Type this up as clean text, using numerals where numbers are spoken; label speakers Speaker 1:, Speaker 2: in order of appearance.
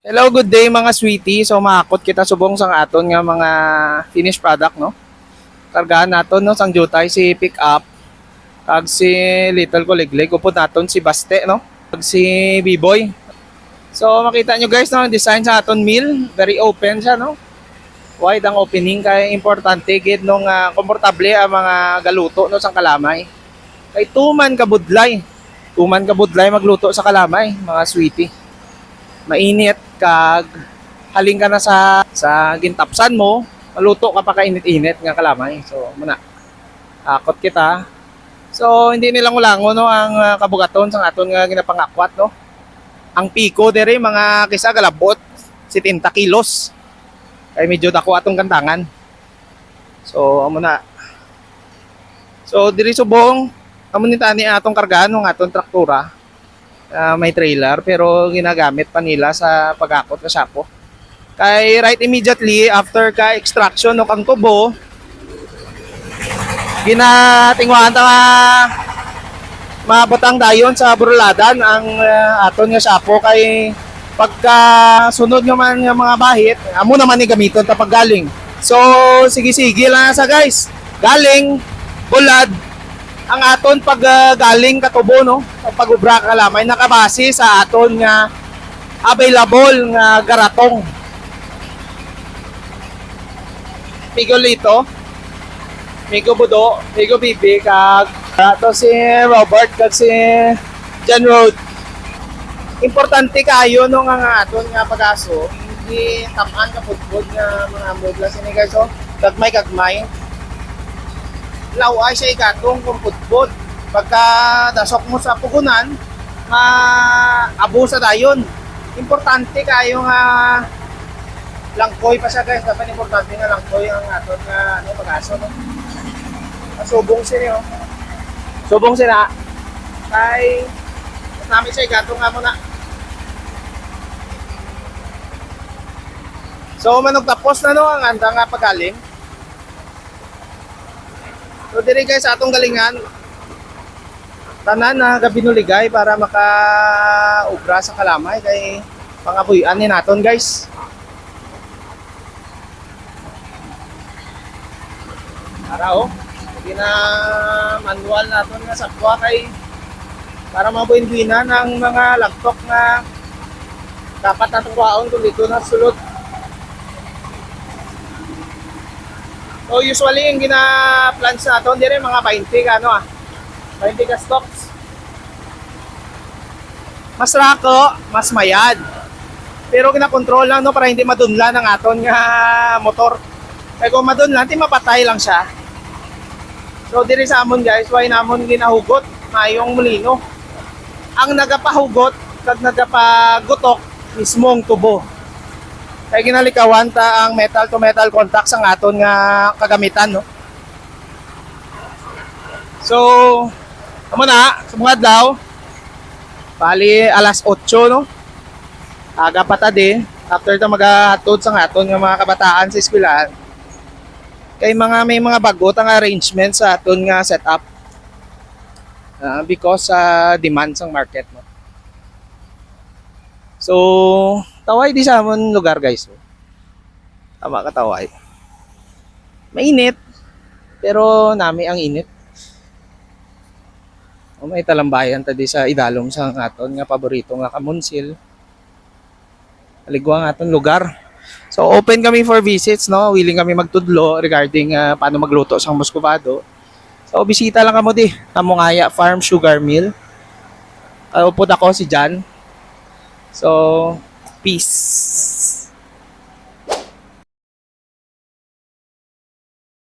Speaker 1: Hello, good day mga sweetie. So maakot kita subong sang aton nga mga finished product, no? Kargahan naton no sang jutay si pick up kag si little kuliglig upod naton si Baste, no? Kag si B-boy. So makita nyo guys, no, ang design sa aton mill, very open siya, no? Wide ang opening kay importante gid nung komportable ang mga galuto no sang kalamay. Kay tuman ka budlay. Tuman ka budlay magluto sa kalamay, mga sweetie. Mainit kag haling ka na sa gintapsan mo, maluto ka pa kainit-init nga kalamay. So muna akot kita. So hindi nilang ulangon no ang kabugaton sang aton nga ginapangakwat, no. Ang piko dere mga kisa galabot 70 kilos. Kay medyo dako atong kantangan. So amo na. So diri subong amo ni tani atong kargahan ng atong traktura. May trailer pero ginagamit pa nila sa pag-akot ka sapo. Kay right immediately after ka extraction no kang tubo, ginatingwahan ta mabutang dayon sa buruladan ang aton nga sapo kay pagka sunod nga man nga mga bahit, amo naman ni gamiton ta paggaling. So sige-sige lang sa guys. Galing bulad ang aton pag galing katubo no, pag-ubra ka lamay nakabase sa aton nga available nga garatong. Migo Lito, Migo Budo, Migo Bibi kag ato si Robert kag si John Road. Importante kayo no nga aton nga pag-aso, hindi tamaan ka pudpud nga mga mudlas ini guys, so gagmay laway siya igatong kung pudpud. Pagka dasok mo sa pugunan, abo sa dayon. Importante kayo nga langkoy pa siya guys. Dapat importante nga langkoy ang aton nga pag-aso, no? Subong sila, oh. Subong sila. Kay namin siya igatong nga muna. So manog tapos na no ang anda nga pagaling. So diri guys sa atong galingan tanan na gabinuligay para maka-ubra sa kalamay kay pangabuyan ni naton guys. Para oh, na manual naton nga sakwa kay para mabuin-buinan ang mga lagtok nga dapat natong kwaon kung dito na sulod. So usually yung gina-plans natin dire mga 20 ka 20 ka stocks. Mas rako, mas mayad. Pero kina-control lang no para hindi madunla ng aton nga motor. Kaya kung madunla, hindi mapatay lang siya. So dire sa amon guys, why namon ginahugot mayong molino. Ang nagapahugot kag nagapagutok mismong tubo. Kaya ginalikawan ta ang metal to metal contact sa aton nga kagamitan, no. So amo na sa mga adlaw bali alas 8 no. Aga pa ta din after ta magahatod sa aton nga mga kabataan sa eskwelahan. Kay may mga bago tang arrangement sa aton nga setup. Because sa demand sang market, no. So taway di sa amon lugar guys. Tama ka taway. Mainit pero nami ang init. O may talambayan ta di sa idalom sa aton nga paborito nga Kamunsil. Aligwa nga aton lugar. So open kami for visits, no. Willing kami magtudlo regarding paano magluto sa muscovado. So bisita lang kamo di. Kamungaya Farm Sugar Mill. Upod ako si Jan. So peace.